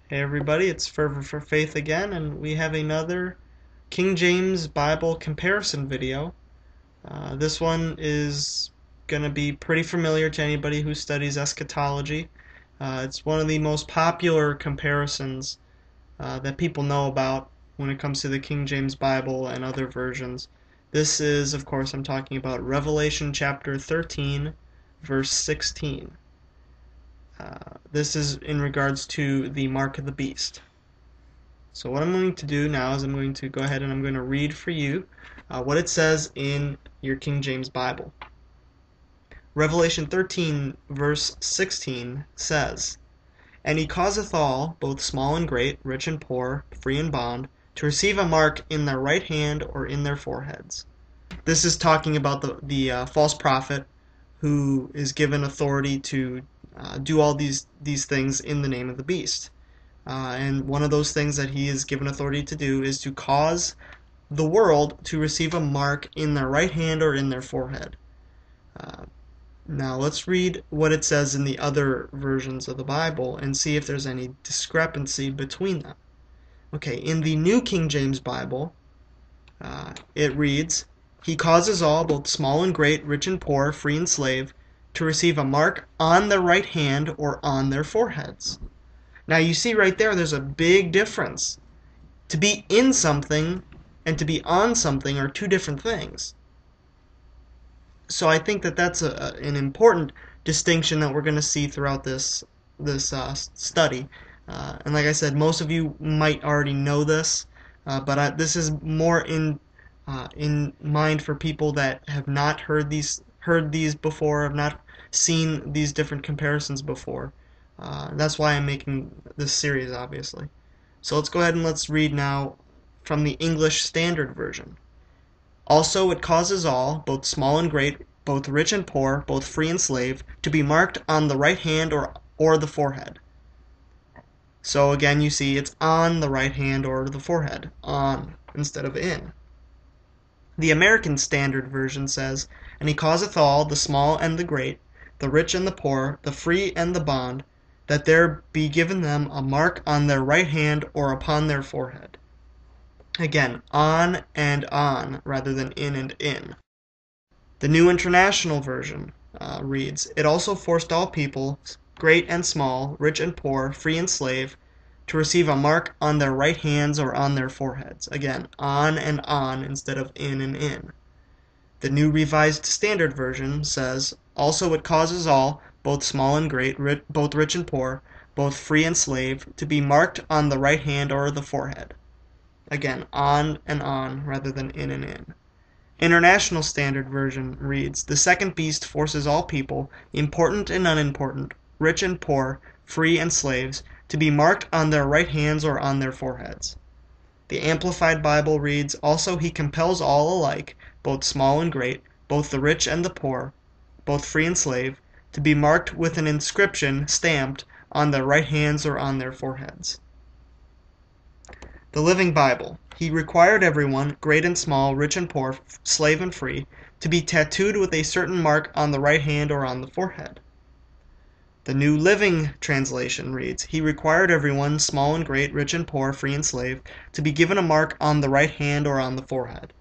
Hey everybody, it's Fervor for Faith again, and we have another King James Bible comparison video. This one is going to be pretty familiar to anybody who studies eschatology. It's one of the most popular comparisons that people know about when it comes to the King James Bible and other versions. This is, of course, I'm talking about Revelation chapter 13, verse 16. This is in regards to the mark of the beast. So what I'm going to do now is I'm going to go ahead and I'm going to read for you what it says in your King James Bible. Revelation 13 verse 16 says, "And he causeth all, both small and great, rich and poor, free and bond, to receive a mark in their right hand or in their foreheads." This is talking about the false prophet who is given authority to do all these things in the name of the beast. And one of those things that he is given authority to do is to cause the world to receive a mark in their right hand or in their forehead. Now let's read what it says in the other versions of the Bible and see if there's any discrepancy between them. Okay, in the New King James Bible, it reads, "He causes all, both small and great, rich and poor, free and slave, to receive a mark on their right hand or on their foreheads." Now you see right there's a big difference. To be in something and to be on something are two different things. So I think that that's an important distinction that we're going to see throughout this study. And like I said, most of you might already know this, but this is more in mind for people that have not heard these before, have not seen these different comparisons before. That's why I'm making this series, obviously. So let's go ahead and let's read now from the English Standard Version. "Also it causes all, both small and great, both rich and poor, both free and slave, to be marked on the right hand or the forehead." So again, you see it's on the right hand or the forehead, on instead of in. The American Standard Version says, "And he causeth all, the small and the great, the rich and the poor, the free and the bond, that there be given them a mark on their right hand or upon their forehead." Again, on and on rather than in and in. The New International Version reads, "It also forced all people, great and small, rich and poor, free and slave, to receive a mark on their right hands or on their foreheads." Again, on and on instead of in and in. The New Revised Standard Version says, "Also it causes all, both small and great, both rich and poor, both free and slave, to be marked on the right hand or the forehead." Again, on and on rather than in and in. International Standard Version reads, "The second beast forces all people, important and unimportant, rich and poor, free and slaves, to be marked on their right hands or on their foreheads." The Amplified Bible reads, "Also he compels all alike, both small and great, both the rich and the poor, both free and slave, to be marked with an inscription stamped on their right hands or on their foreheads." The Living Bible, "He required everyone, great and small, rich and poor, slave and free, to be tattooed with a certain mark on the right hand or on the forehead." The New Living Translation reads, "He required everyone, small and great, rich and poor, free and slave, to be given a mark on the right hand or on the forehead."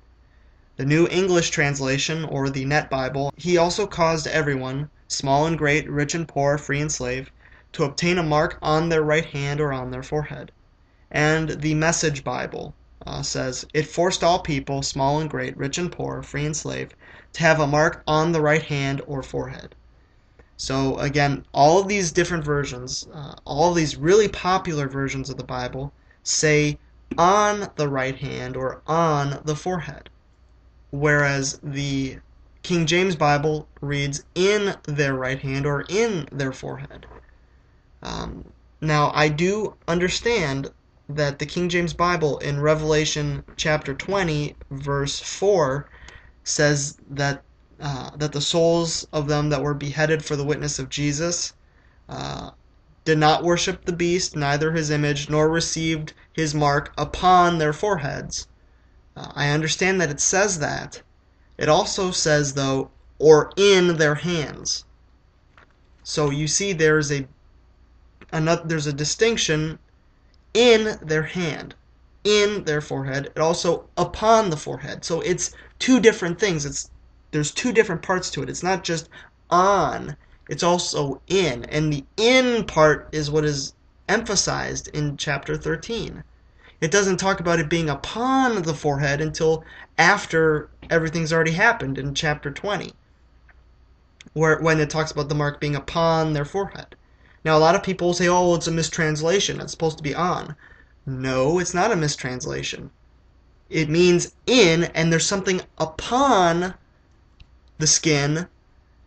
The New English Translation, or the Net Bible, "He also caused everyone, small and great, rich and poor, free and slave, to obtain a mark on their right hand or on their forehead." And the Message Bible says, "It forced all people, small and great, rich and poor, free and slave, to have a mark on the right hand or forehead." So again, all of these different versions, all of these really popular versions of the Bible say on the right hand or on the forehead, whereas the King James Bible reads in their right hand or in their forehead. Now, I do understand that the King James Bible in Revelation chapter 20, verse 4, says that the souls of them that were beheaded for the witness of Jesus did not worship the beast, neither his image, nor received his mark upon their foreheads. I understand that it says that. It also says, though, or in their hands. So you see there's a distinction in their hand, in their forehead, and also upon the forehead. So it's two different things. There's two different parts to it. It's not just on, it's also in. And the in part is what is emphasized in chapter 13. It doesn't talk about it being upon the forehead until after everything's already happened in chapter 20, when it talks about the mark being upon their forehead. Now, a lot of people say, oh, well, it's a mistranslation. It's supposed to be on. No, it's not a mistranslation. It means in, and there's something upon the skin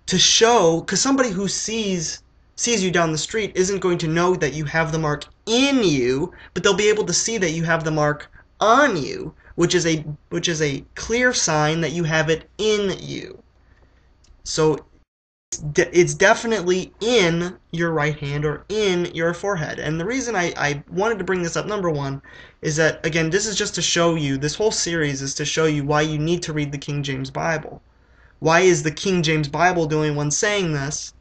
to show, because somebody who sees you down the street isn't going to know that you have the mark in you, but they'll be able to see that you have the mark on you, which is a clear sign that you have it in you. So it's definitely in your right hand or in your forehead. And the reason I wanted to bring this up, number one, is that, again, this is just to show you, this whole series is to show you why you need to read the King James Bible. Why is the King James Bible the only one saying this?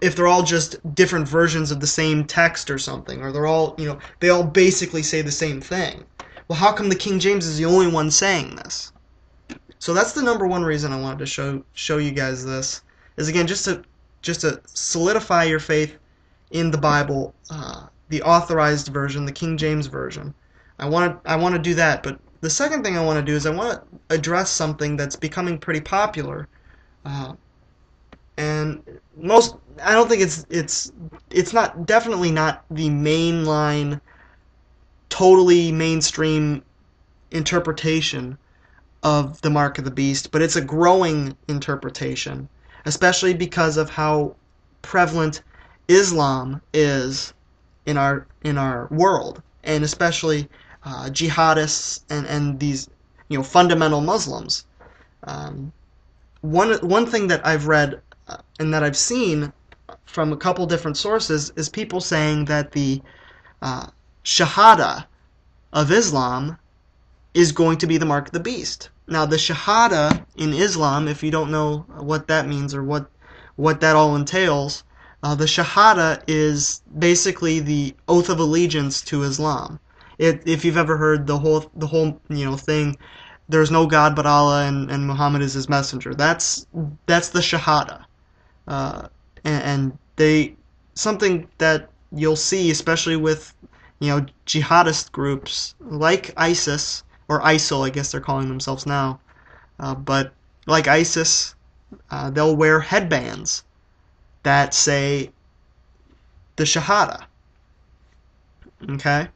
If they're all just different versions of the same text or something, or they're all, they all basically say the same thing. Well, how come the King James is the only one saying this? So that's the number one reason I wanted to show you guys this, is again just to solidify your faith in the Bible, the authorized version, the King James version. I want to do that, but the second thing I want to do is I want to address something that's becoming pretty popular, and I don't think it's not, definitely not the mainline, totally mainstream interpretation of the mark of the beast, but it's a growing interpretation, especially because of how prevalent Islam is in our world, and especially jihadists and these fundamental Muslims. One thing that I've read and that I've seen from a couple different sources is people saying that the Shahada of Islam is going to be the mark of the beast. Now, the Shahada in Islam, if you don't know what that means or what that all entails, the Shahada is basically the oath of allegiance to Islam. If you've ever heard the whole thing, there's no God but Allah and Muhammad is his messenger. That's the Shahada, and something that you'll see, especially with jihadist groups like ISIS or ISIL, I guess they're calling themselves now, but like ISIS, they'll wear headbands that say the Shahada. Okay,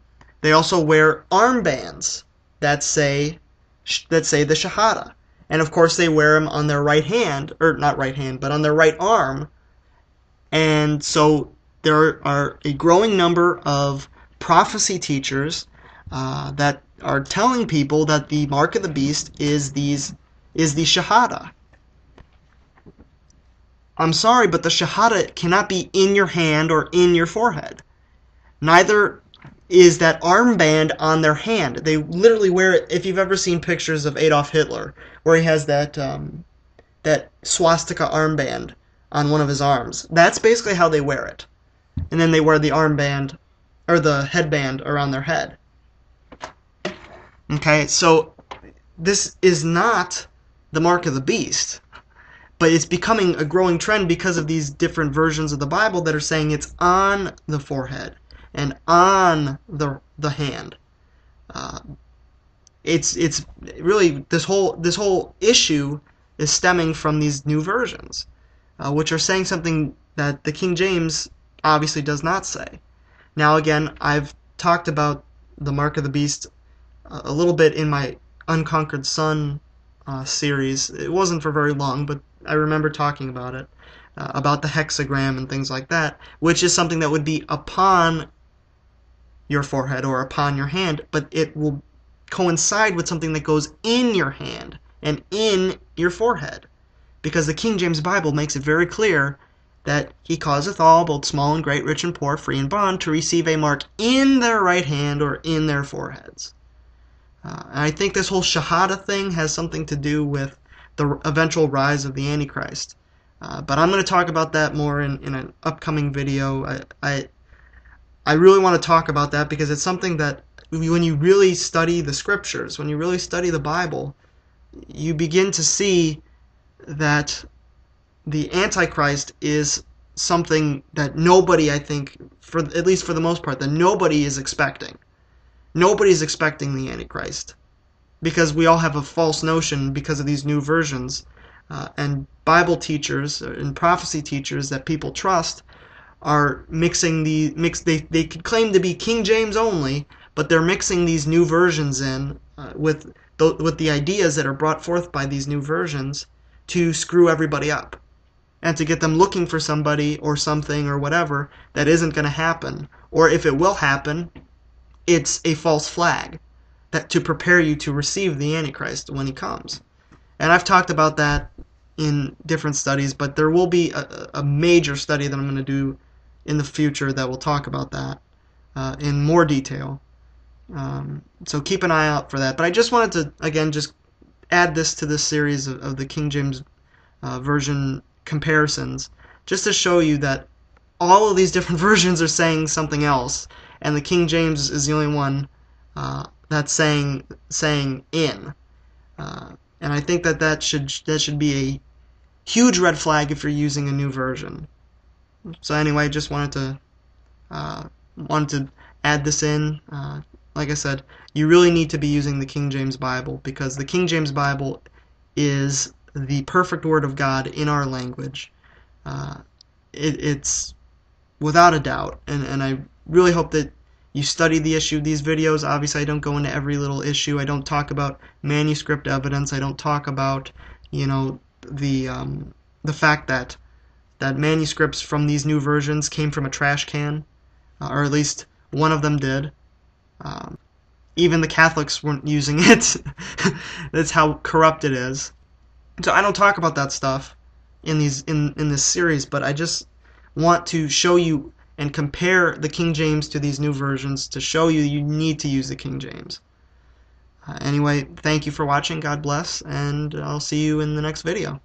they also wear armbands that say the Shahada, and of course they wear them on their right hand, or not right hand, but on their right arm. And so there are a growing number of prophecy teachers that are telling people that the mark of the beast is the Shahada. I'm sorry, but the Shahada cannot be in your hand or in your forehead. Neither is that armband on their hand. They literally wear it. If you've ever seen pictures of Adolf Hitler, where he has that swastika armband on one of his arms, that's basically how they wear it. And then they wear the armband, or the headband, around their head. Okay, so this is not the mark of the beast, but it's becoming a growing trend because of these different versions of the Bible that are saying it's on the forehead and on the hand. It's really, this whole issue is stemming from these new versions, which are saying something that the King James obviously does not say. Now, again, I've talked about the mark of the beast a little bit in my Unconquered Sun series. It wasn't for very long, but I remember talking about it, about the hexagram and things like that, which is something that would be upon your forehead or upon your hand, but it will coincide with something that goes in your hand and in your forehead, because the King James Bible makes it very clear that he causeth all, both small and great, rich and poor, free and bond, to receive a mark in their right hand or in their foreheads. And I think this whole Shahada thing has something to do with the eventual rise of the Antichrist. But I'm going to talk about that more in an upcoming video. I really want to talk about that because it's something that when you really study the scriptures, when you really study the Bible, you begin to see that the Antichrist is something that nobody, I think, for at least for the most part, that nobody is expecting. Nobody's expecting the Antichrist because we all have a false notion because of these new versions. And Bible teachers and prophecy teachers that people trust are mixing they could claim to be King James only, but they're mixing these new versions in with the ideas that are brought forth by these new versions to screw everybody up and to get them looking for somebody or something or whatever that isn't going to happen, or if it will happen, it's a false flag that to prepare you to receive the Antichrist when he comes. And I've talked about that in different studies, but there will be a major study that I'm going to do in the future that will talk about that in more detail. So keep an eye out for that. But I just wanted to, again, just add this to this series of the King James Version comparisons, just to show you that all of these different versions are saying something else, and the King James is the only one that's saying in. And I think that should be a huge red flag if you're using a new version. So anyway, just wanted to add this in. Like I said, you really need to be using the King James Bible because the King James Bible is the perfect Word of God in our language. It's without a doubt, and I really hope that you study the issue. These videos, obviously I don't go into every little issue. I don't talk about manuscript evidence. I don't talk about, the fact that manuscripts from these new versions came from a trash can, or at least one of them did. Even the Catholics weren't using it. That's how corrupt it is. So I don't talk about that stuff in this series, but I just want to show you and compare the King James to these new versions to show you need to use the King James. Anyway, thank you for watching. God bless, and I'll see you in the next video.